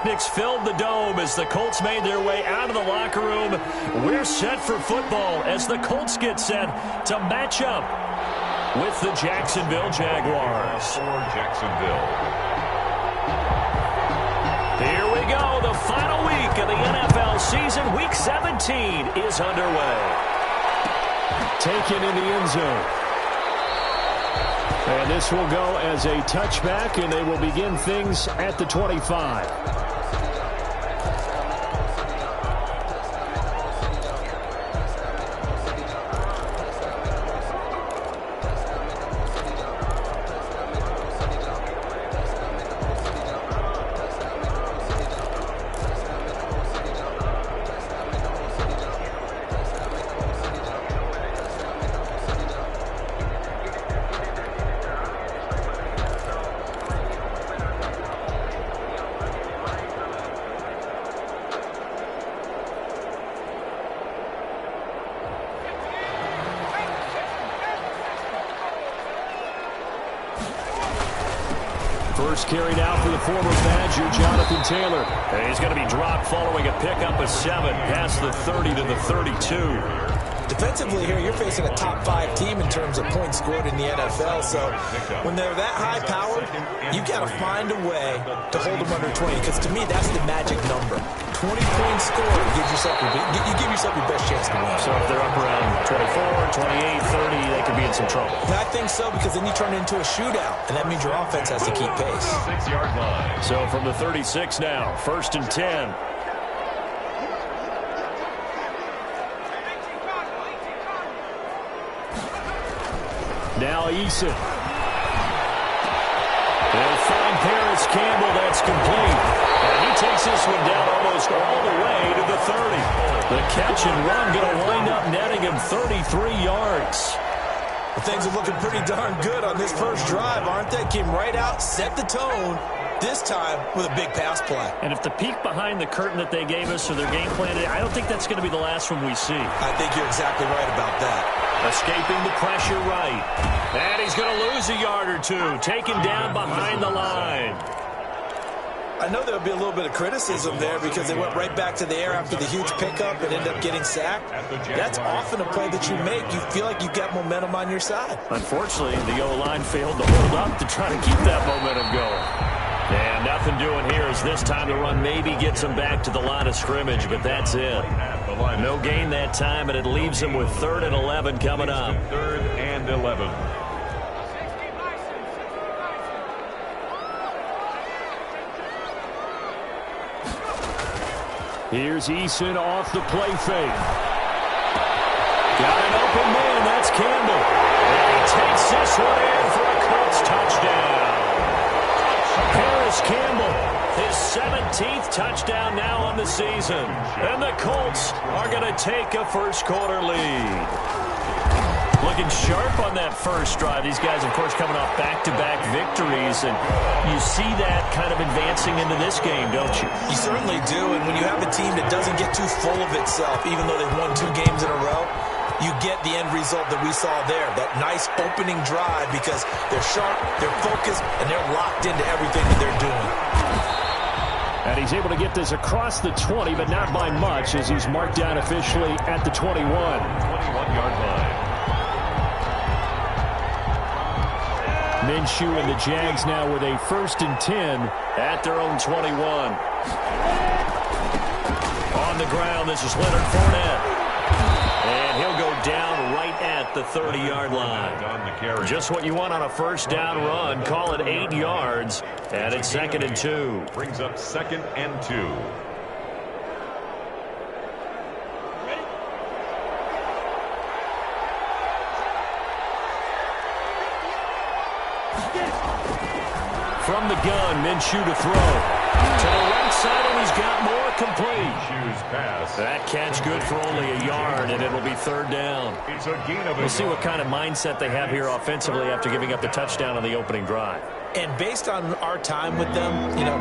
pyrotechnics filled the dome as the Colts made their way out of the locker room. We're set for football as the Colts get set to match up with the Jacksonville Jaguars. For Jacksonville. Here we go. The final week of the NFL season. Week 17 is underway. Taken in the end zone. And this will go as a touchback, and they will begin things at the 25. First carried out for the former Badger, Jonathan Taylor. And he's going to be dropped following a pickup of 7 past the 30 to the 32. Defensively here, you're facing a top-5 team in terms of points scored in the NFL. So when they're that high-powered, you got to find a way to hold them under 20. Because to me, that's the magic number. 20 points scored, you give yourself your best chance to win. So if they're up around 24, 28, 30, they could be in some trouble. And I think so, because then you turn it into a shootout, and that means your offense has to keep pace. 6-yard line. So from the 36 now, 1st and 10. Now Eason. They'll find Paris Campbell. That's complete. And he takes this one down almost all the way to the 30. The catch and run going to wind up netting him 33 yards. Well, things are looking pretty darn good on this first drive, aren't they? Came right out, set the tone, this time with a big pass play. And if the peek behind the curtain that they gave us or their game plan, I don't think that's going to be the last one we see. I think you're exactly right about that. Escaping the pressure right. And he's going to lose a yard or two. Taken down behind the line. I know there'll be a little bit of criticism there because they went right back to the air after the huge pickup and ended up getting sacked. That's often a play that you make. You feel like you've got momentum on your side. Unfortunately, the O-line failed to hold up to try to keep that momentum going. And nothing doing here as this time the run maybe gets them back to the line of scrimmage, but that's it. No gain that time, and it leaves them with 3rd and 11 coming up. 3rd and 11. Here's Eason off the play fake. Got an open man. That's Campbell. And he takes this one in for a Colts touchdown. Paris Campbell, his 17th touchdown now on the season. And the Colts are going to take a first-quarter lead. Looking sharp on that first drive. These guys, of course, coming off back-to-back victories. And you see that kind of advancing into this game, don't you? You certainly do. And when you have a team that doesn't get too full of itself, even though they've won 2 games in a row, you get the end result that we saw there. That nice opening drive because they're sharp, they're focused, and they're locked into everything that they're doing. And he's able to get this across the 20, but not by much as he's marked down officially at the 21. 21-yard line. Minshew and the Jags now with a 1st and 10 at their own 21. On the ground, this is Leonard Fournette. And he'll go down right at the 30-yard line. Just what you want on a first down run. Call it 8 yards, and it's 2nd and 2. Brings up 2nd and 2. From the gun, Minshew to throw. To the right side, and he's got more complete. Minshew's pass. That catch good for only a yard, and it'll be 3rd down. It's a gain of a We'll see what kind of mindset they have here offensively after giving up the touchdown on the opening drive. And based on our time with them,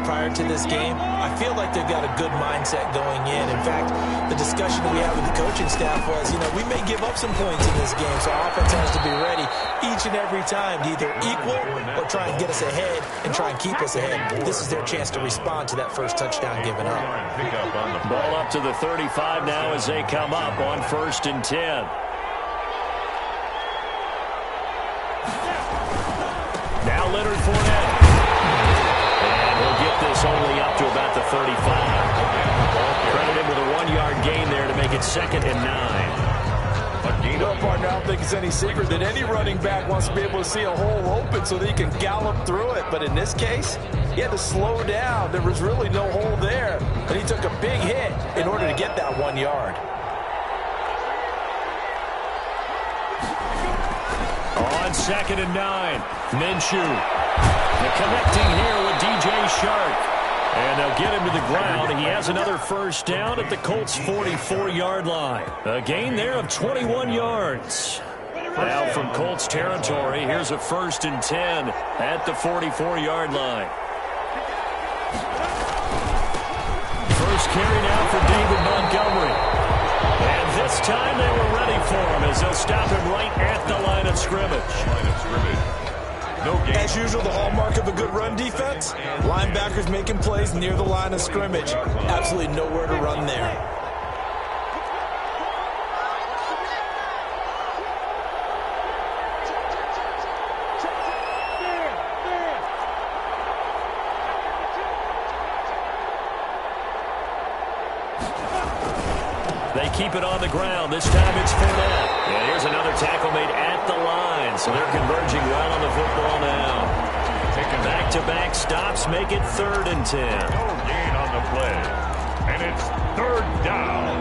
prior to this game, I feel like they've got a good mindset going in. In fact, the discussion that we had with the coaching staff was, we may give up some points in this game, so our offense has to be ready each and every time to either equal or try and get us ahead and try and keep us ahead. This is their chance to respond to that first touchdown given up. Ball up to the 35 now as they come up on 1st and 10. Now Leonard Fournette. And he'll get this only up to about the 35. Credit him with a 1-yard gain there to make it 2nd and 9. Well, partner, I don't think it's any secret that any running back wants to be able to see a hole open so that he can gallop through it. But in this case, he had to slow down. There was really no hole there. And he took a big hit in order to get that 1 yard. On 2nd and 9, Minshew. The connecting here with DJ Shark. And they'll get him to the ground. He has another first down at the Colts' 44-yard line. A gain there of 21 yards. Now from Colts territory, here's a 1st and 10 at the 44-yard line. First carry now for David Montgomery. And this time they were ready for him as they'll stop him right at the line of scrimmage. As usual, the hallmark of a good run defense, linebackers making plays near the line of scrimmage. Absolutely nowhere to run there. They keep it on the ground. This time it's Fournette. And here's another tackle made at the line. So they're converging well on the football now. Back-to-back stops make it 3rd and 10. No gain on the play. And it's 3rd down.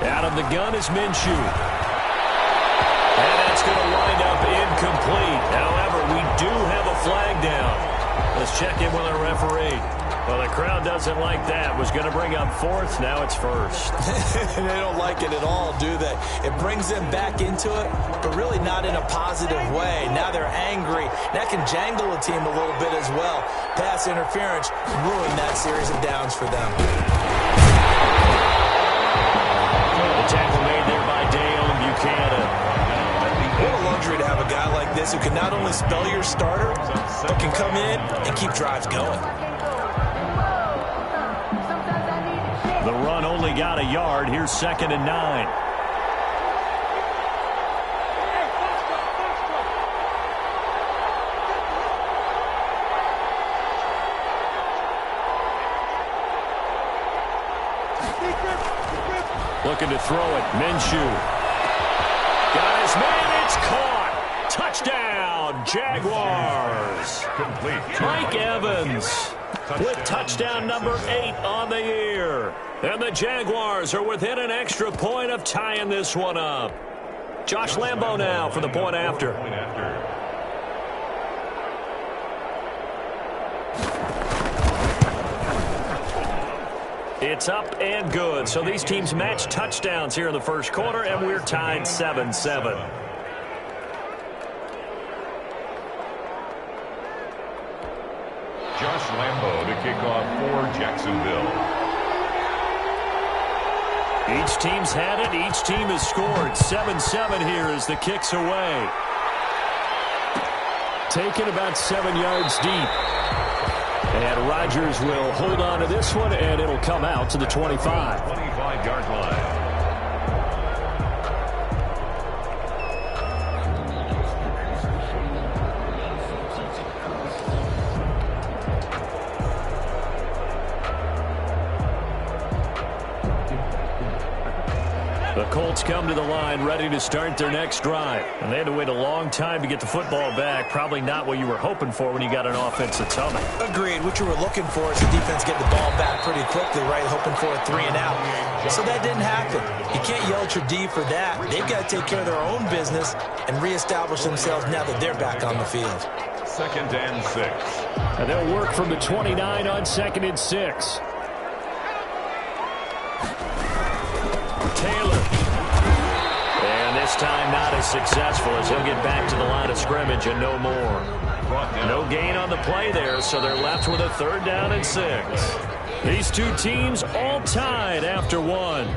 Out of the gun is Minshew. And that's going to wind up incomplete. However, we do have a flag down. Let's check in with our referee. Well, the crowd doesn't like that. Was going to bring up 4th. Now it's 1st. They don't like it at all, do they? It brings them back into it, but really not in a positive way. Now they're angry. That can jangle a team a little bit as well. Pass interference ruined that series of downs for them. The tackle made there by Dale Buchanan. What a luxury to have a guy like this who can not only spell your starter, but can come in and keep drives going. The run only got a yard. Here's 2nd and 9. Looking to throw it. Minshew. Got his man. It's caught. Touchdown, Jaguars. Complete. Mike Evans with touchdown number 8 on the year. And the Jaguars are within an extra point of tying this one up. Josh Lambo now for the point after. It's up and good. So these teams match touchdowns here in the first quarter, and we're tied 7-7. Josh Lambo to kick off for Jacksonville. Each team's had it. Each team has scored. 7-7 here as the kick's away. Taken about 7 yards deep. And Rodgers will hold on to this one, and it'll come out to the 25. 25-yard line. The Colts come to the line ready to start their next drive. And they had to wait a long time to get the football back. Probably not what you were hoping for when you got an offense that's humming. Agreed. What you were looking for is the defense get the ball back pretty quickly, right? Hoping for a 3 and out. So that didn't happen. You can't yell at your D for that. They've got to take care of their own business and reestablish themselves now that they're back on the field. 2nd and 6. And they'll work from the 29 on 2nd and 6. This time not as successful as he'll get back to the line of scrimmage and no more. No gain on the play there, so they're left with a 3rd down and 6. These two teams all tied after one.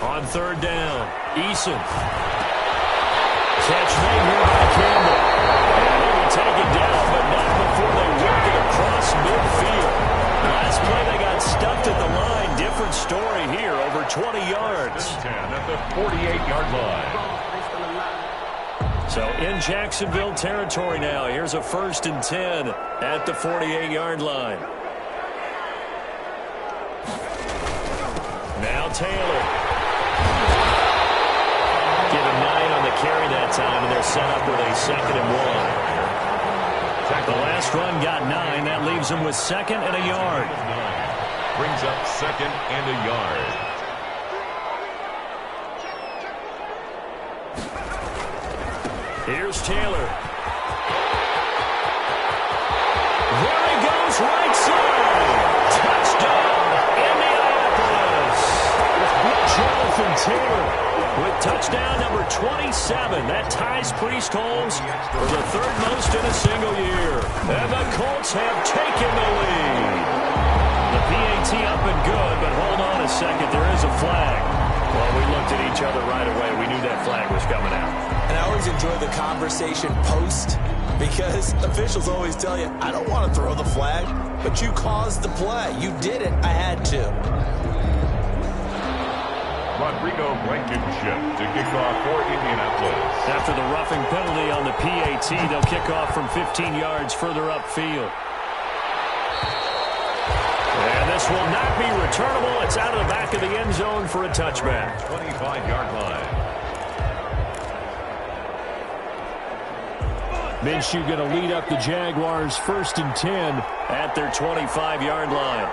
On 3rd down, Eason. Catch made here by Campbell. And they will take it down, but not before they work it across midfield. Last play they got stuffed at the line. Different story here, over 20 yards. 10 at the 48-yard line. So in Jacksonville territory now. Here's a 1st and 10 at the 48-yard line. Now Taylor. Give him 9 on the carry that time, and they're set up with a 2nd and 1. The last run got 9. That leaves him with 2nd and a yard. Brings up 2nd and a yard. Here's Taylor. There he goes, right side. Touchdown, Indianapolis. Jonathan Taylor with touchdown number 27. That ties Priest-Holmes for the 3rd most in a single year. And the Colts have taken the lead. The PAT up and good, but hold on a second. There is a flag. Well, we looked at each other right away. We knew that flag was coming out. And I always enjoy the conversation post because officials always tell you, I don't want to throw the flag, but you caused the play. You did it. I had to. Rodrigo Blankenship to kick off for Indianapolis. After the roughing penalty on the PAT, they'll kick off from 15 yards further upfield. And this will not be returnable. It's out of the back of the end zone for a touchback. 25-yard line. Minshew going to lead up the Jaguars 1st and 10 at their 25-yard line.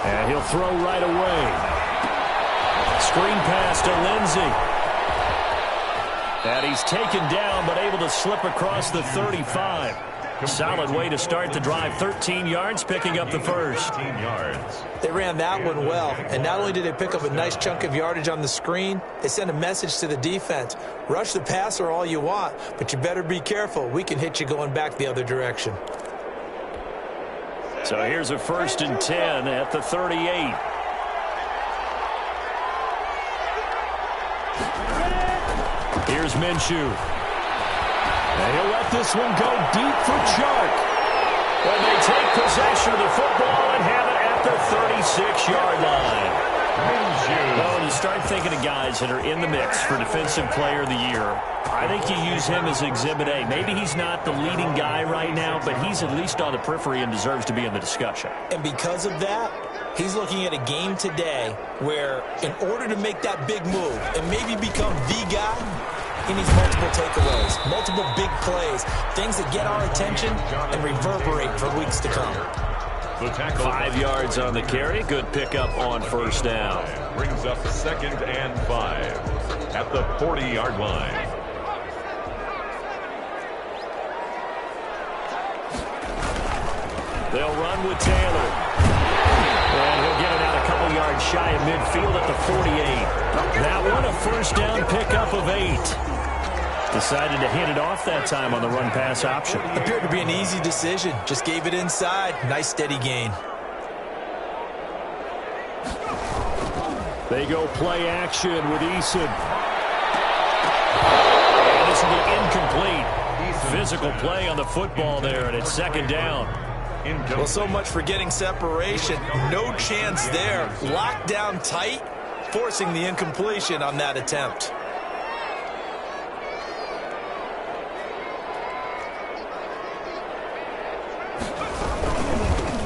And he'll throw right away. Screen pass to Lindsey. And he's taken down, but able to slip across the 35. Solid way to start the drive. 13 yards, picking up the first. 13 yards. They ran that one well. And not only did they pick up a nice chunk of yardage on the screen, they sent a message to the defense. Rush the passer all you want, but you better be careful. We can hit you going back the other direction. So here's a 1st and 10 at the 38. Here's Minshew. And he'll let this one go deep for Chark. When they take possession of the football and have it at the 36-yard line. Well, when you start thinking of guys that are in the mix for Defensive Player of the Year, I think you use him as Exhibit A. Maybe he's not the leading guy right now, but he's at least on the periphery and deserves to be in the discussion. And because of that, he's looking at a game today where in order to make that big move and maybe become the guy, he needs multiple takeaways, multiple big plays, things that get our attention and reverberate for weeks to come. 5 yards on the carry. Good pickup on 1st down. Brings up 2nd and 5 at the 40-yard line. They'll run with Taylor. And he'll get it out a couple yards shy of midfield at the 48. That one a 1st down pickup of 8. Decided to hand it off that time on the run-pass option. Appeared to be an easy decision. Just gave it inside. Nice, steady gain. They go play action with Eason. And this will be incomplete. Physical play on the football there, and it's 2nd down. Well, so much for getting separation. No chance there. Locked down tight, forcing the incompletion on that attempt.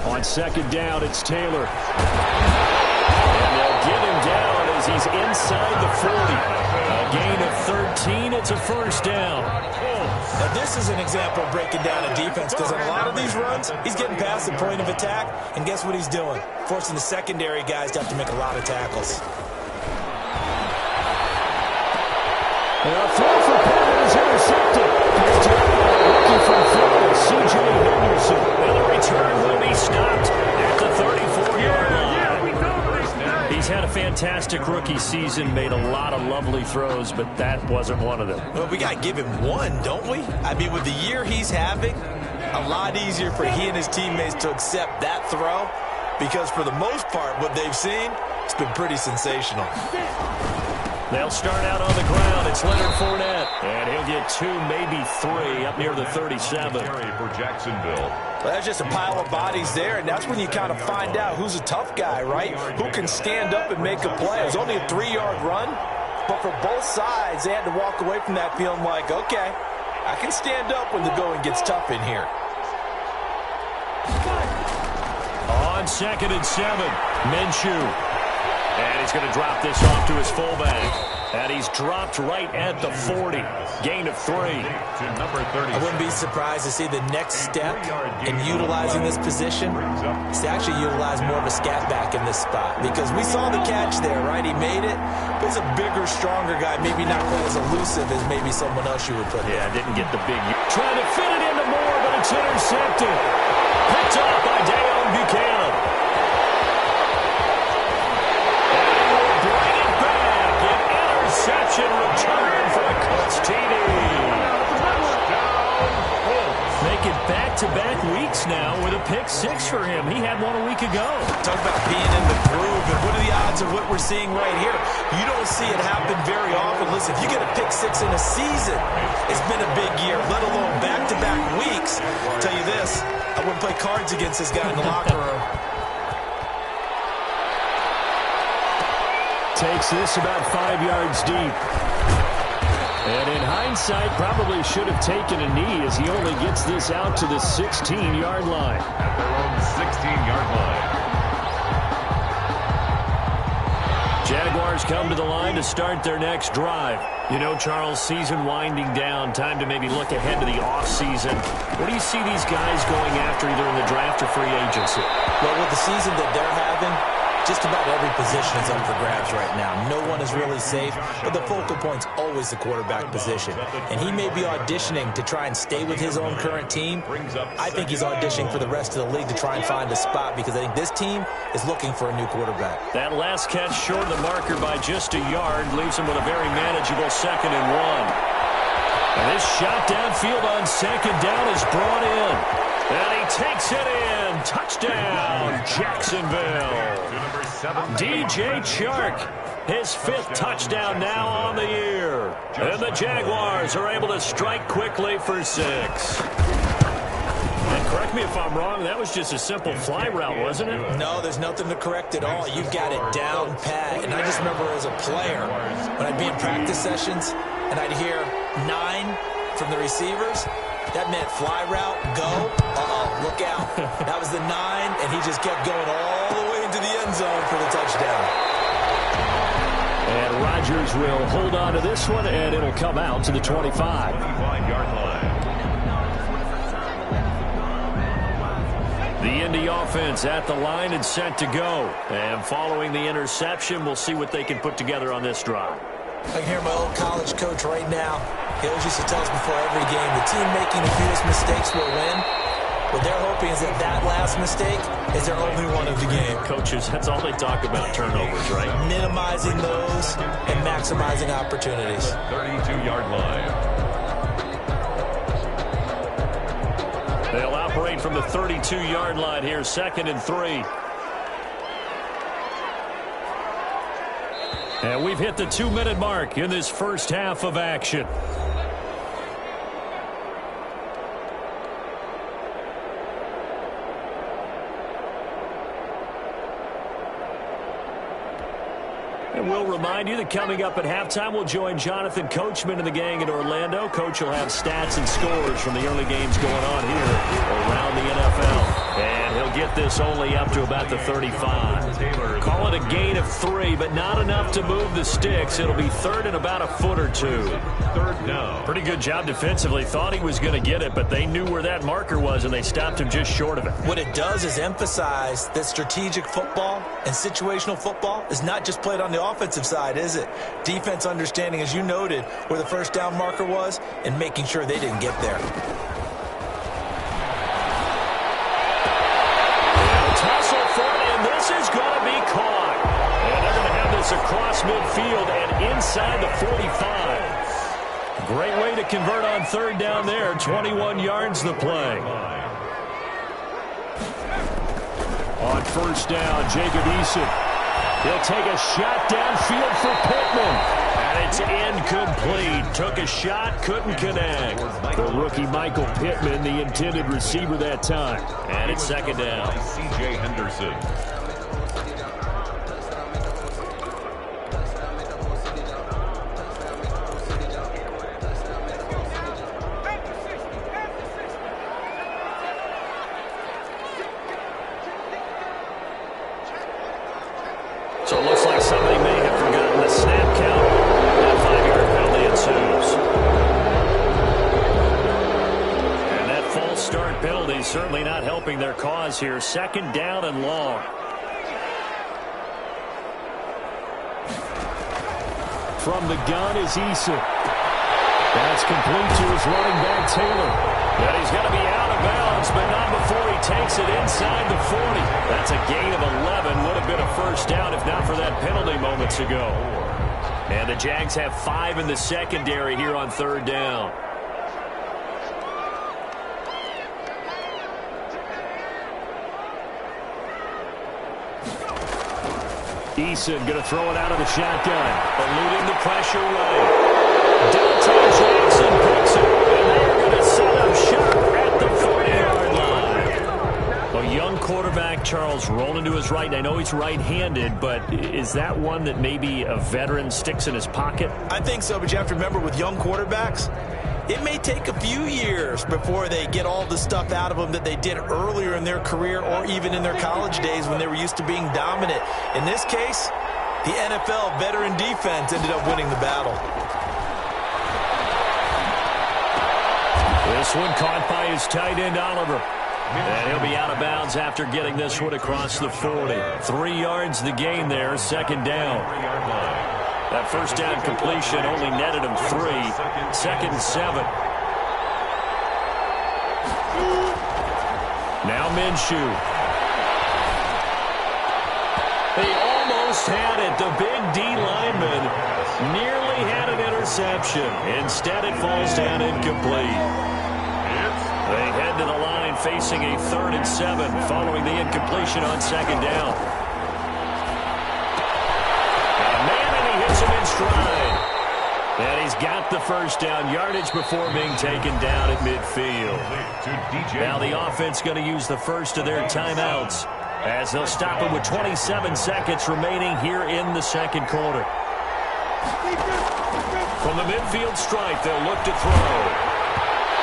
On 2nd down, it's Taylor. And they'll get him down as he's inside the 40. A gain of 13. It's a first down. Now, this is an example of breaking down a defense because on a lot of these runs, he's getting past the point of attack, and guess what he's doing? Forcing the secondary guys to have to make a lot of tackles. And a throw for Pittman is intercepted. Picked up by a rookie from Florida, C.J. Henderson. And the return will be stopped at the 34-yard line. He's had a fantastic rookie season, made a lot of lovely throws, but that wasn't one of them. Well, we got to give him one, don't we? I mean, with the year he's having, a lot easier for he and his teammates to accept that throw because for the most part, what they've seen, it's been pretty sensational. They'll start out on the ground. It's Leonard Fournette. And he'll get 2, maybe 3 up near the 37. For Jacksonville. Well, that's just a pile of bodies there, and that's when you kind of find out who's a tough guy, right? Who can stand up and make a play. It was only a 3-yard run, but for both sides, they had to walk away from that feeling like, okay, I can stand up when the going gets tough in here. On 2nd and 7, Minshew. And he's going to drop this off to his fullback. And he's dropped right at the 40. Gain of 3. I wouldn't be surprised to see the next step in utilizing this position is to actually utilize more of a scat back in this spot. Because we saw the catch there, right? He made it. But he's a bigger, stronger guy. Maybe not quite as elusive as maybe someone else you would put there. Yeah, didn't get the big... Trying to fit it into Moore, but it's intercepted. Picked up by Dayon Buchanan. Interception return for a Colts TD. Make it back-to-back weeks now with a pick 6 for him. He had one a week ago. Talk about being in the groove, and what are the odds of what we're seeing right here? You don't see it happen very often. Listen, if you get a pick 6 in a season, it's been a big year, let alone back-to-back weeks. I'll tell you this, I wouldn't play cards against this guy in the locker room. Takes this about 5 yards deep. And in hindsight, probably should have taken a knee as he only gets this out to the 16-yard line. At their own 16-yard line. Jaguars come to the line to start their next drive. You know, Charles, season winding down, time to maybe look ahead to the offseason. What do you see these guys going after either in the draft or free agency? Well, with the season that they're having, just about every position is up for grabs right now. No one is really safe, but the focal point's always the quarterback position. And he may be auditioning to try and stay with his own current team. I think he's auditioning for the rest of the league to try and find a spot because I think this team is looking for a new quarterback. That last catch short of the marker by just a yard leaves him with a very manageable 2nd and 1. And this shot downfield on 2nd down is brought in. And he takes it in. Touchdown, Jacksonville. DJ Chark, his 5th touchdown now on the year. And the Jaguars are able to strike quickly for 6. And correct me if I'm wrong, that was just a simple fly route, wasn't it? No, there's nothing to correct at all. You've got it down pat. And I just remember as a player, when I'd be in practice sessions, and I'd hear 9 from the receivers, that meant fly route, go, look out. That was the 9, and he just kept going all the way into the end zone for the touchdown. And Rodgers will hold on to this one, and it'll come out to the 25. 25-yard line. The Indy offense at the line and set to go. And following the interception, we'll see what they can put together on this drive. I can hear my old college coach right now. He always used to tell us before every game, the team making the fewest mistakes will win. What they're hoping is that that last mistake is their only one of the game. Coaches, that's all they talk about, turnovers, right? Minimizing those and maximizing opportunities. 32-yard line. They'll operate from the 32-yard line here, 2nd and 3. And we've hit the 2-minute mark in this first half of action. And we'll remind you that coming up at halftime, we'll join Jonathan Coachman and the gang in Orlando. Coach will have stats and scores from the early games going on here around the NFL. And he'll get this only up to about the 35. Call it a gain of 3, but not enough to move the sticks. It'll be third and about a foot or two. Third down. Pretty good job defensively. Thought he was going to get it, but they knew where that marker was, and they stopped him just short of it. What it does is emphasize that strategic football and situational football is not just played on the offensive side, is it? Defense understanding, as you noted, where the first down marker was and making sure they didn't get there. Tussle for it, and this is going to be caught. And they're going to have this across midfield and inside the 45. Great way to convert on third down there. 21 yards the play. On first down, Jacob Eason. He'll take a shot downfield for Pittman. And it's incomplete. Took a shot, couldn't connect. The rookie Michael Pittman, the intended receiver that time. And it's second down. C.J. Henderson. So it looks like somebody may have forgotten the snap count. That 5-yard penalty ensues. And that false start penalty certainly not helping their cause here. Second down and long. From the gun is Eason. That's complete to his running back, Taylor. But he's going to be out of bounds, but not before he takes it inside the 40. That's a gain of 11. Would have been a first down if not for that penalty moments ago. And the Jags have 5 in the secondary here on third down. Eason going to throw it out of the shotgun. Eluding the pressure right. Delton Jackson picks it. And they're going to set up shop at the 40-yard line. A young quarterback, Charles, rolling to his right. I know he's right-handed, but is that one that maybe a veteran sticks in his pocket? I think so, but you have to remember with young quarterbacks, it may take a few years before they get all the stuff out of them that they did earlier in their career or even in their college days when they were used to being dominant. In this case, the NFL veteran defense ended up winning the battle. This one caught by his tight end, Oliver. And he'll be out of bounds after getting this one across the 40. 3 yards the gain there, second down. That first down completion only netted him 3. Second and 7. Now Minshew. They almost had it. The big D lineman nearly had an interception. Instead, it falls down incomplete. They head to the line facing a 3rd and 7 following the incompletion on second down. In stride. And he's got the first down yardage before being taken down at midfield. Now the offense going to use the first of their timeouts as they'll stop him with 27 seconds remaining here in the second quarter. From the midfield stripe, they'll look to throw.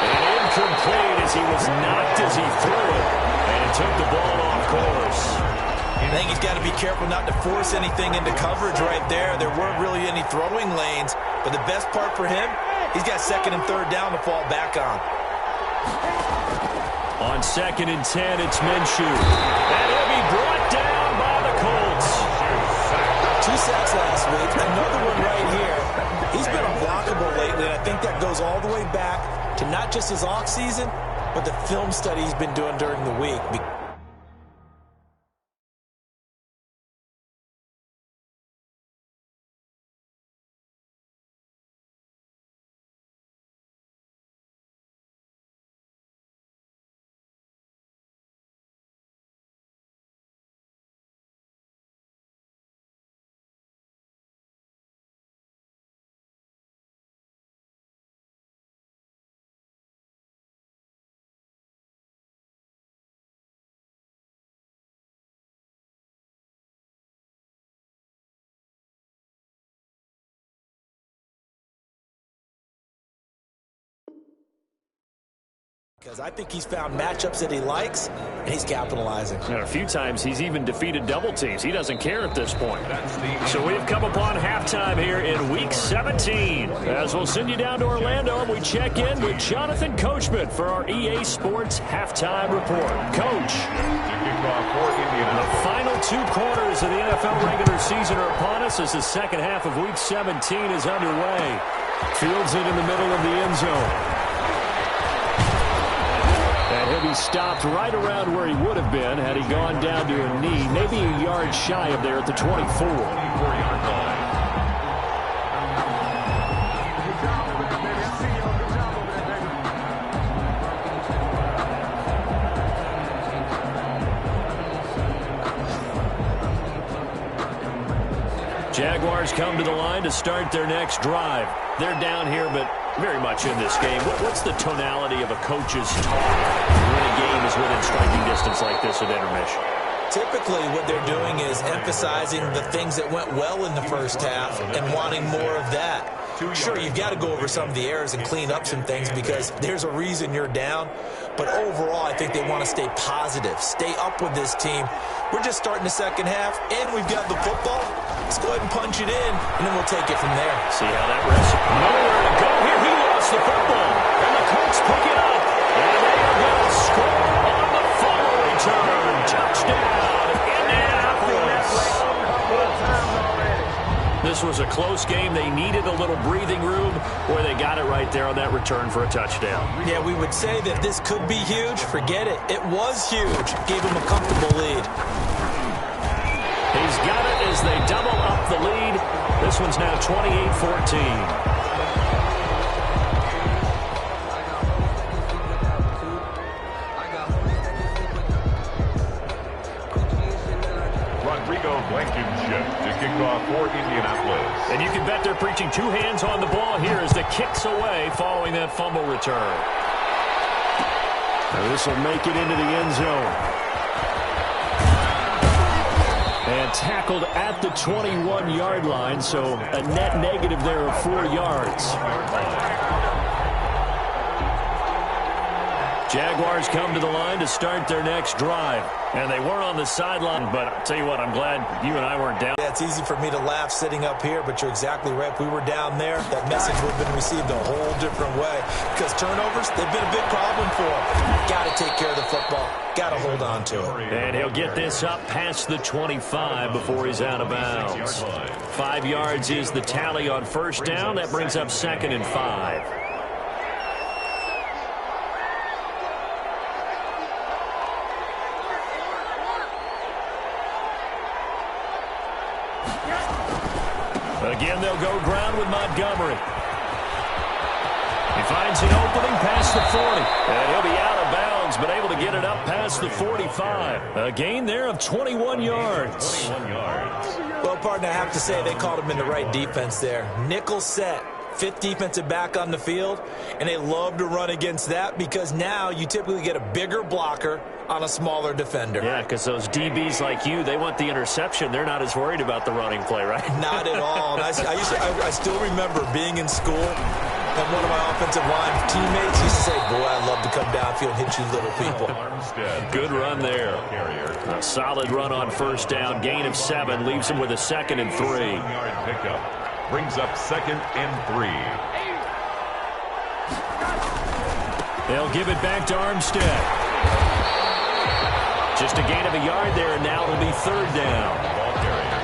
And incomplete as he was knocked as he threw it. And it took the ball off course. I think he's got to be careful not to force anything into coverage right there. There weren't really any throwing lanes, but the best part for him, he's got second and third down to fall back on. On second and 10, it's Minshew. And he'll be brought down by the Colts. 2 sacks last week, another one right here. He's been unblockable lately, and I think that goes all the way back to not just his offseason, but the film study he's been doing during the week. Because I think he's found matchups that he likes, and he's capitalizing. And a few times he's even defeated double teams. He doesn't care at this point. So we've come upon halftime here in Week 17. As we'll send you down to Orlando, and we check in with Jonathan Coachman for our EA Sports Halftime Report. Coach, the final 2 quarters of the NFL regular season are upon us as the second half of Week 17 is underway. Fields it in the middle of the end zone. And he'll be stopped right around where he would have been had he gone down to a knee, maybe a yard shy of there at the 24. Jaguars come to the line to start their next drive. They're down here, but very much in this game. What's the tonality of a coach's talk when a game is within striking distance like this at intermission? Typically, what they're doing is emphasizing the things that went well in the first half and wanting more of that. Sure, you've got to go over some of the errors and clean up some things because there's a reason you're down. But overall, I think they want to stay positive, stay up with this team. We're just starting the second half, and we've got the football. Let's go ahead and punch it in, and then we'll take it from there. See how that rests. Nowhere to go here. He lost the football, and the Colts pick it up. And they are going to score on the fumble return. Touchdown, Indianapolis. This was a close game. They needed a little breathing room where they got it right there on that return for a touchdown. Yeah, we would say that this could be huge. Forget it. It was huge. Gave them a comfortable lead. He's got it as they double up the lead. This one's now 28-14. Blankenship to kick off for Indianapolis. And you can bet they're preaching 2 hands on the ball here as the kick's away following that fumble return. Now this will make it into the end zone. And tackled at the 21-yard line, so a net negative there of 4 yards. Jaguars come to the line to start their next drive. And they were on the sideline, but I'll tell you what, I'm glad you and I weren't down. Yeah, it's easy for me to laugh sitting up here, but you're exactly right. If we were down there, that message would have been received a whole different way. Because turnovers, they've been a big problem for him. Got to take care of the football. Got to hold on to it. And he'll get this up past the 25 before he's out of bounds. 5 yards is the tally on first down. That brings up 2nd and 5. Again, they'll go ground with Montgomery. He finds an opening past the 40. And he'll be out of bounds, but able to get it up past the 45. A gain there of 21 yards. 21 yards. Well, partner, I have to say they called him in the right defense there. Nickel set. 5th defensive back on the field, and they love to run against that because now you typically get a bigger blocker on a smaller defender. Yeah, because those DBs like you, they want the interception. They're not as worried about the running play, right? Not at all. And I still remember being in school, and one of my offensive line teammates used to say, boy, I'd love to come downfield and hit you little people. Good run there. A solid run on first down. Gain of 7 leaves him with a 2nd and 3. 7-yard pickup. Brings up 2nd and 3. They'll give it back to Armstead. Just a gain of a yard there, and now it'll be 3rd down.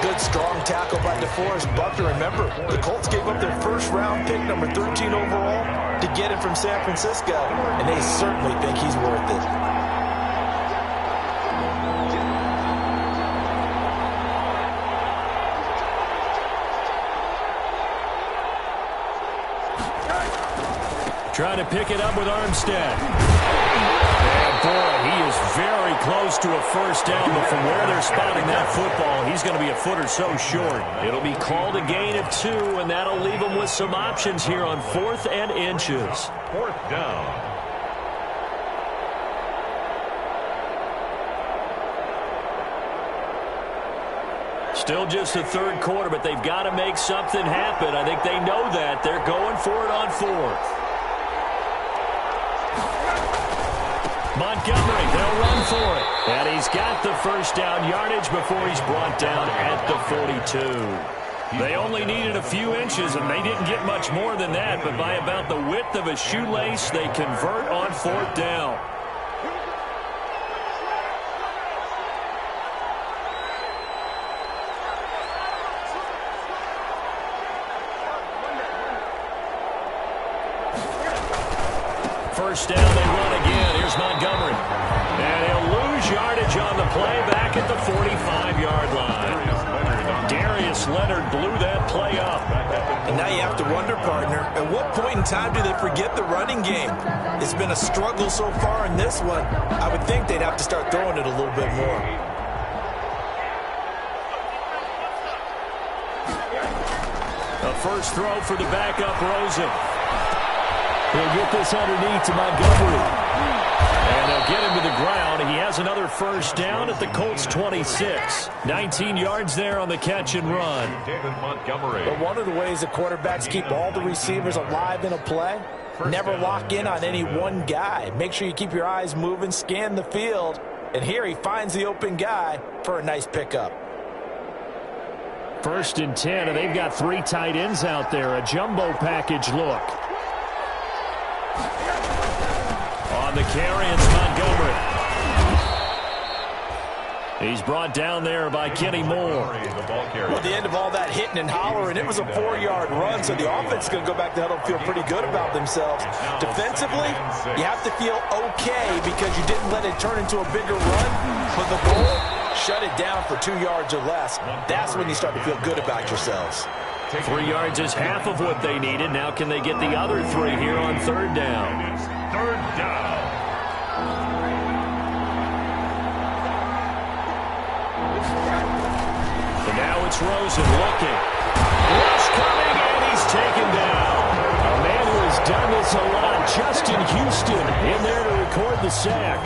Good, strong tackle by DeForest Buckner. Remember, the Colts gave up their first-round pick, number 13 overall, to get him from San Francisco, and they certainly think he's worth it. Trying to pick it up with Armstead. And boy, he is very close to a first down, but from where they're spotting that football, he's going to be a foot or so short. It'll be called a gain of 2, and that'll leave him with some options here on 4th and inches. 4th down. Still just the 3rd quarter, but they've got to make something happen. I think they know that. They're going for it on 4th. Montgomery, they'll run for it. And he's got the first down yardage before he's brought down at the 42. They only needed a few inches, and they didn't get much more than that. But by about the width of a shoelace, they convert on 4th down. First down, they run again. Here's Montgomery. And he'll lose yardage on the play back at the 45-yard line. Darius Leonard blew that play up. And now you have to wonder, partner, at what point in time do they forget the running game? It's been a struggle so far in this one. I would think they'd have to start throwing it a little bit more. A first throw for the backup, Rosen. He'll get this underneath to Montgomery. And they'll get him to the ground. He has another first down at the Colts 26. 19 yards there on the catch and run. David Montgomery. But one of the ways the quarterbacks keep all the receivers alive in a play, never lock in on any one guy. Make sure you keep your eyes moving, scan the field. And here he finds the open guy for a nice pickup. 1st and 10, and they've got 3 tight ends out there. A jumbo package look. On the carry, it's Montgomery. He's brought down there by Kenny Moore. Well, at the end of all that hitting and hollering, it was a 4-yard run, so the offense is going to go back to the huddle and feel pretty good about themselves. Defensively, you have to feel okay because you didn't let it turn into a bigger run. But the goal, shut it down for 2 yards or less. That's when you start to feel good about yourselves. 3 yards is half of what they needed. Now can they get the other 3 here on 3rd down? It is 3rd down. And now it's Rosen looking. Rush coming, and he's taken down. A man who has done this a lot, Justin Houston, in there to record the sack.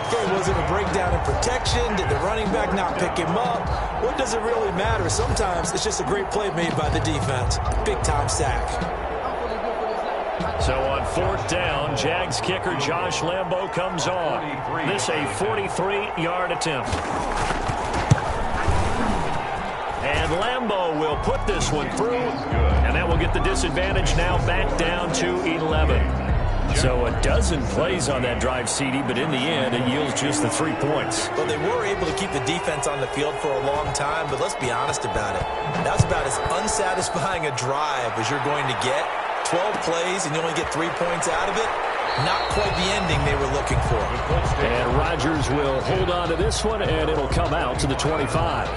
Okay, was it a breakdown in protection? Did the running back not pick him up? What does it really matter? Sometimes it's just a great play made by the defense. Big-time sack. So on 4th down, Jags kicker Josh Lambo comes on. This a 43-yard attempt. And Lambo will put this one through, and that will get the disadvantage now back down to 11. So a dozen plays on that drive, CD, but in the end, it yields just the 3 points. Well, they were able to keep the defense on the field for a long time, but let's be honest about it. That's about as unsatisfying a drive as you're going to get. 12 plays, and you only get 3 points out of it. Not quite the ending they were looking for. And Rodgers will hold on to this one, and it'll come out to the 25.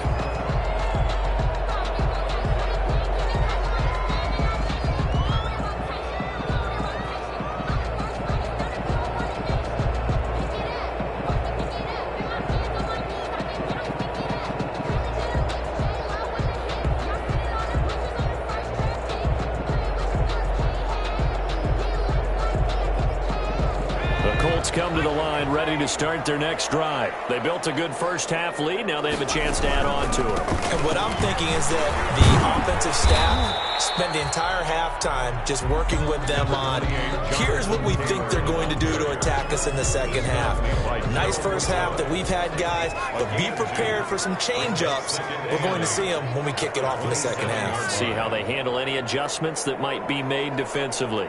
Come to the line ready to start their next drive. They built a good first-half lead. Now they have a chance to add on to it. And what I'm thinking is that the offensive staff spent the entire halftime just working with them on, here's what we think they're going to do to attack us in the second half. Nice first half that we've had, guys, but be prepared for some change-ups. We're going to see them when we kick it off in the second half. See how they handle any adjustments that might be made defensively.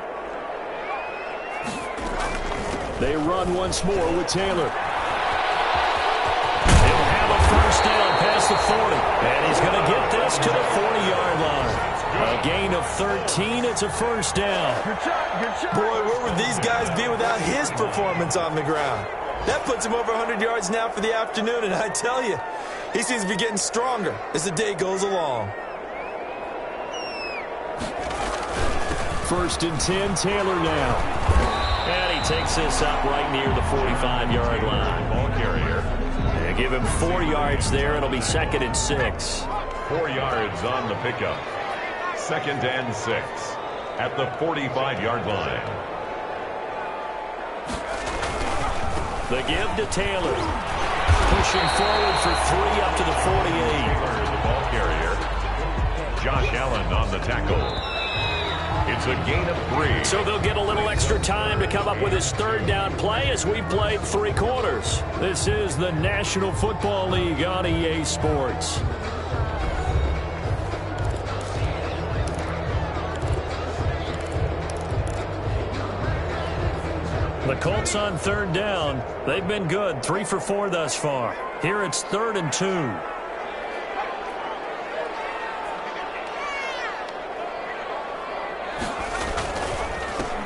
They run once more with Taylor. He'll have a first down past the 40. And he's going to get this to the 40-yard line. A gain of 13. It's a first down. Boy, where would these guys be without his performance on the ground? That puts him over 100 yards now for the afternoon. And I tell you, he seems to be getting stronger as the day goes along. 1st and 10, Taylor now. And he takes this up right near the 45-yard line. Ball carrier. They give him 4 yards there. It'll be 2nd and 6. 4 yards on the pickup. 2nd and 6 at the 45-yard line. The give to Taylor. Pushing forward for 3 up to the 48. The ball carrier. Josh Allen on the tackle. It It's a gain of 3. So they'll get a little extra time to come up with his third down play as we played 3 quarters. This is the National Football League on EA Sports. The Colts on third down. They've been good, 3 for 4 thus far. Here it's 3rd and 2.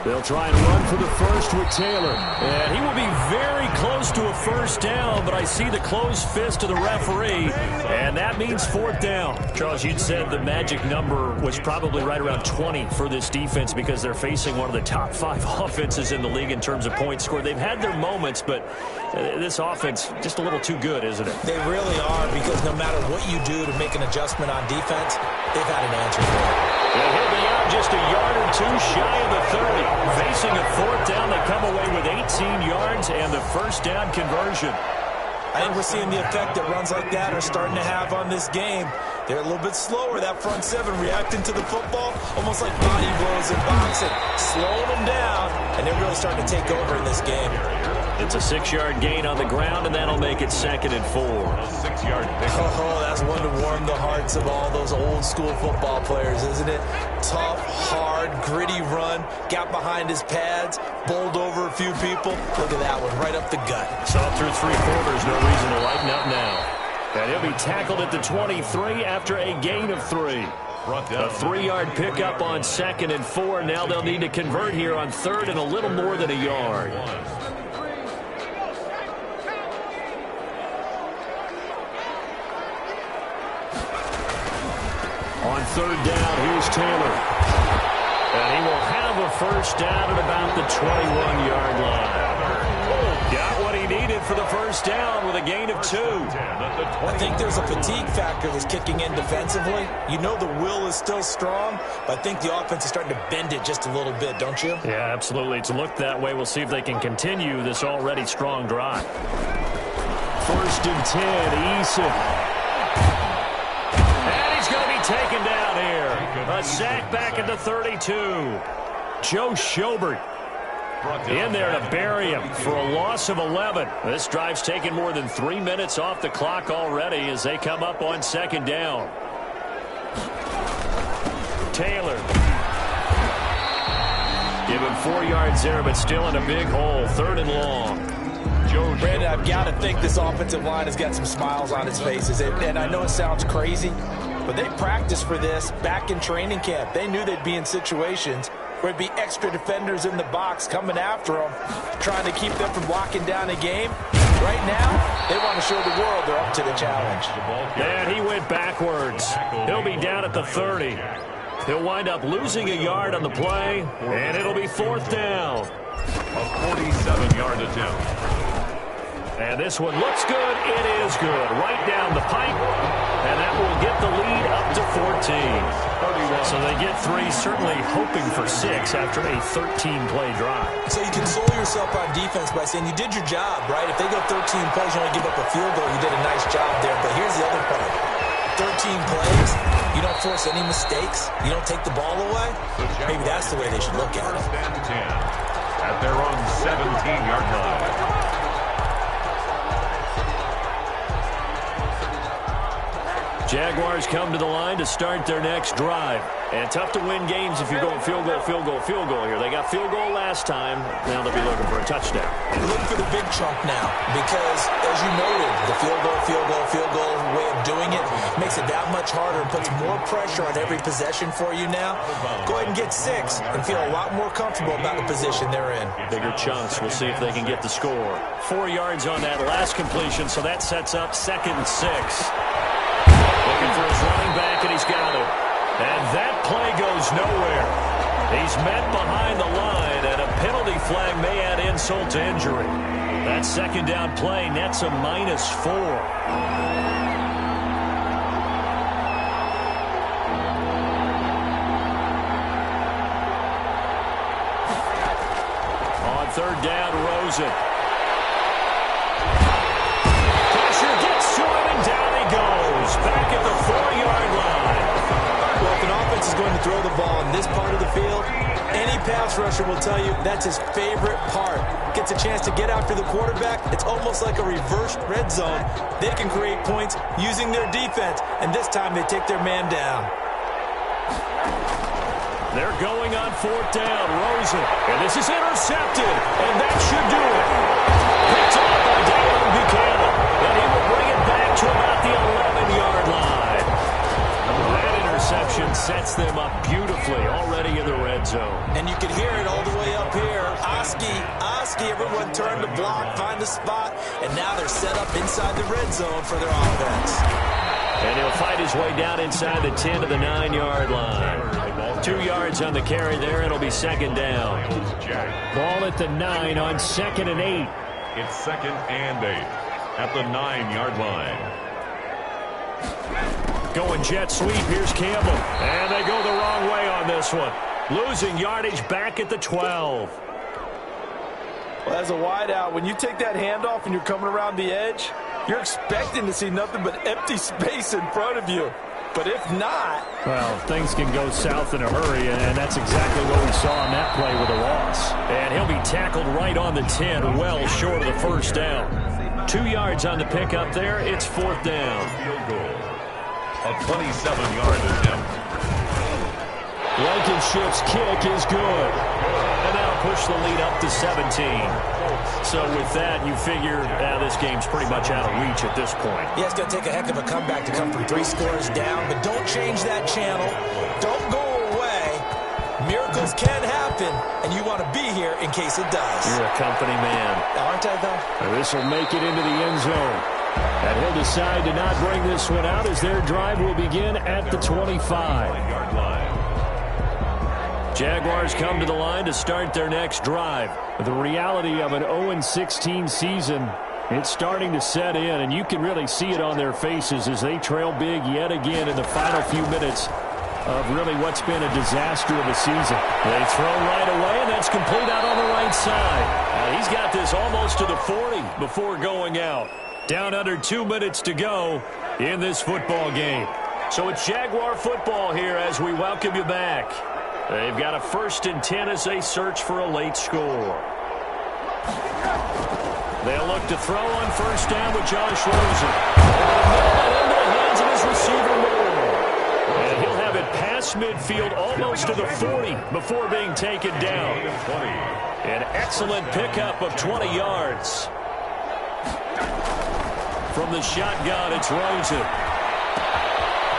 They'll try and run for the first with Taylor. And he will be very close to a first down, but I see the closed fist of the referee, and that means 4th down. Charles, you'd said the magic number was probably right around 20 for this defense because they're facing one of the top 5 offenses in the league in terms of points scored. They've had their moments, but this offense just a little too good, isn't it? They really are, because no matter what you do to make an adjustment on defense, they've had an answer for it. And he'll be out just a yard or 2 shy of the 30. Facing a 4th down, they come away with 18 yards and the first down conversion. I think we're seeing the effect that runs like that are starting to have on this game. They're a little bit slower, that front 7, reacting to the football, almost like body blows in boxing, slowing them down, and they're really starting to take over in this game. It's a 6-yard gain on the ground, and that'll make it 2nd and 4. 6-yard pickup. Oh, that's one to warm the hearts of all those old-school football players, isn't it? Tough, hard, gritty run, got behind his pads, bowled over a few people. Look at that one, right up the gut. Saw through 3 quarters, no reason to lighten up now. And he'll be tackled at the 23 after a gain of 3. A 3-yard pickup on 2nd and 4. Now they'll need to convert here on 3rd and a little more than a yard. On 3rd down, here's Taylor. And he will have a first down at about the 21-yard line. Got what he needed for the first down with a gain of 2. I think there's a fatigue factor that's kicking in defensively. You know the will is still strong, but I think the offense is starting to bend it just a little bit, don't you? Yeah, absolutely. It's looked that way. We'll see if they can continue this already strong drive. 1st and 10, Eason. And he's going to be taken down here. A sack back at the 32. Joe Schobert in there to bury him for a loss of 11. This drive's taken more than 3 minutes off the clock already as they come up on 2nd down. Taylor. Give him 4 yards there, but still in a big hole. 3rd and long. Brandon, I've got to think this offensive line has got some smiles on its faces. And I know it sounds crazy, but they practiced for this back in training camp. They knew they'd be in situations where it'd be extra defenders in the box coming after them, trying to keep them from locking down a game. Right now, they want to show the world they're up to the challenge. And he went backwards. He'll be down at the 30. He'll wind up losing a yard on the play, and it'll be 4th down. A 47-yard attempt. And this one looks good. It is good. Right down the pipe. And that will get the lead up to 14. So they get 3, certainly hoping for 6 after a 13-play drive. So you console yourself on defense by saying you did your job, right? If they go 13 plays, you only give up a field goal, you did a nice job there. But here's the other part. 13 plays, you don't force any mistakes, you don't take the ball away. Maybe that's the way they should look at it. At their own 17-yard line. Jaguars come to the line to start their next drive. And tough to win games if you're going field goal, field goal, field goal here. They got field goal last time. Now they'll be looking for a touchdown. Look for the big chunk now because, as you noted, the field goal way of doing it makes it that much harder and puts more pressure on every possession for you now. Go ahead and get 6 and feel a lot more comfortable about the position they're in. Bigger chunks. We'll see if they can get the score. 4 yards on that last completion, so that sets up 2nd and 6. Looking for his running back, and he's got it. And that play goes nowhere. He's met behind the line, and a penalty flag may add insult to injury. That 2nd down play nets a -4. On 3rd down, Rosen. Pressure gets to him, and down he goes. Back at the 4-yard line. Well, if an offense is is going to throw the ball in this part of the field, any pass rusher will tell you that's his favorite part. Gets a chance to get after the quarterback. It's almost like a reverse red zone. They can create points using their defense, and this time they take their man down. They're going on fourth down. Rosen. And this is intercepted. And that should do it. Picked off by Daniel Buchanan. And he will bring it back to about the 11-yard line. That interception sets them up beautifully already in the red zone. And you can hear it all the way up here. Oski, everyone turned to block, find a spot, and now they're set up inside the red zone for their offense. And he'll fight his way down inside the 10 to the 9-yard line. 2 yards on the carry there. It'll be second down. Ball at the 9 on 2nd and 8. It's 2nd and 8 at the 9-yard line. Going jet sweep. Here's Campbell. And they go the wrong way on this one. Losing yardage back at the 12. Well, as a wideout, when you take that handoff and you're coming around the edge, you're expecting to see nothing but empty space in front of you. But if not... Well, things can go south in a hurry, and that's exactly what we saw on that play with a loss. And he'll be tackled right on the 10, well short of the first down. 2 yards on the pickup there. It's fourth down. Field goal. A 27-yard attempt. Blankenship's kick is good. And that'll push the lead up to 17. So with that, you figure this game's pretty much out of reach at this point. Yeah, it's going to take a heck of a comeback to come from 3 scores down, but don't change that channel. Don't go away. Miracles can happen, and you want to be here in case it does. You're a company man. Aren't I, though? This will make it into the end zone. And he'll decide to not bring this one out as their drive will begin at the 25-yard line. Jaguars come to the line to start their next drive. The reality of an 0-16 season, it's starting to set in, and you can really see it on their faces as they trail big yet again in the final few minutes of really what's been a disaster of a season. They throw right away, and that's complete out on the right side. He's got this almost to the 40 before going out. Down under 2 minutes to go in this football game. So it's Jaguar football here as we welcome you back. They've got a 1st and 10 as they search for a late score. They'll look to throw on first down with Josh Rosen. Into the hands of his receiver Moore. And he'll have it past midfield almost to the 40 before being taken down. An excellent pickup of 20 yards. From the shotgun, it's Rosen.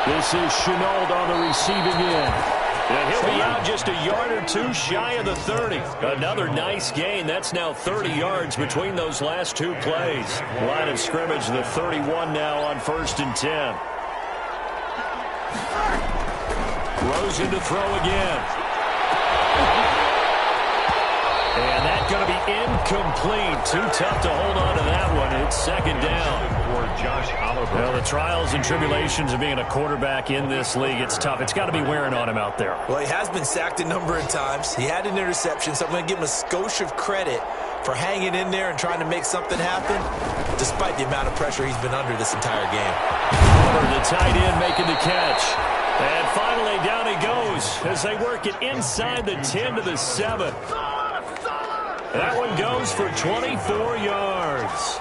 This is Chenault on the receiving end. And he'll be out just a yard or two shy of the 30. Another nice gain. That's now 30 yards between those last 2 plays. Line of scrimmage, the 31 now on 1st and 10. Rosen to throw again. And that's going to be incomplete. Too tough to hold on to that one. It's second down. For Josh Oliver. Well, the trials and tribulations of being a quarterback in this league, it's tough. It's got to be wearing on him out there. Well, he has been sacked a number of times. He had an interception, so I'm going to give him a skosh of credit for hanging in there and trying to make something happen, despite the amount of pressure he's been under this entire game. The tight end making the catch. And finally, down he goes as they work it inside the 10 to the 7. That one goes for 24 yards.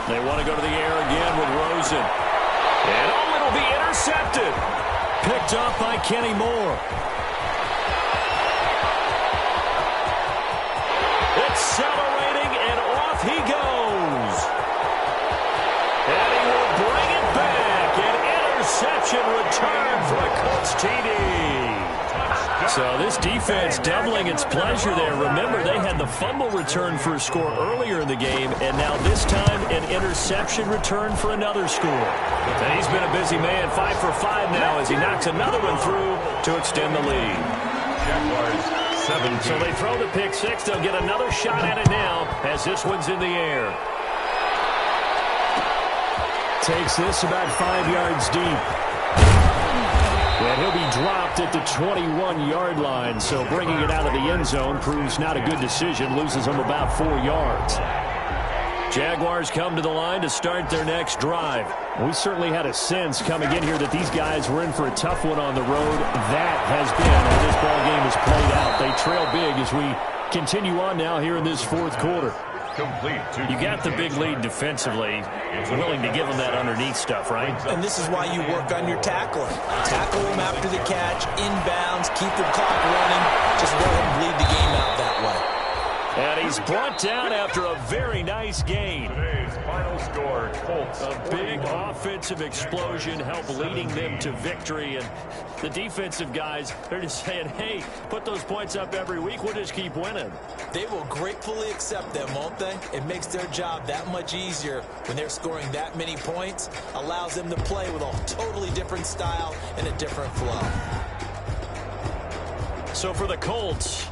They want to go to the air again with Rosen. And it'll be intercepted. Picked off by Kenny Moore. Accelerating, and off he goes. And he will bring it back. An interception return for a Colts TD. So this defense doubling its pleasure there. Remember, they had the fumble return for a score earlier in the game, and now this time an interception return for another score. And he's been a busy man, 5 for 5 now as he knocks another one through to extend the lead. Jaguars 17. So they throw the pick 6. They'll get another shot at it now as this one's in the air. Takes this about 5 yards deep. And he'll be dropped at the 21-yard line, so bringing it out of the end zone proves not a good decision, loses him about 4 yards. Jaguars come to the line to start their next drive. We certainly had a sense coming in here that these guys were in for a tough one on the road. That has been how this ball game has played out. They trail big as we continue on now here in this fourth quarter. You got the big lead defensively. You're willing to give them that underneath stuff, right? And this is why you work on your tackling. Tackle them after the catch, inbounds, keep the clock running. Just let them bleed the game out that way. And he's brought down after a very nice gain. Today's final score, Colts. A big offensive explosion helped leading them to victory. And the defensive guys, they're just saying, hey, put those points up every week. We'll just keep winning. They will gratefully accept them, won't they? It makes their job that much easier when they're scoring that many points. Allows them to play with a totally different style and a different flow. So for the Colts,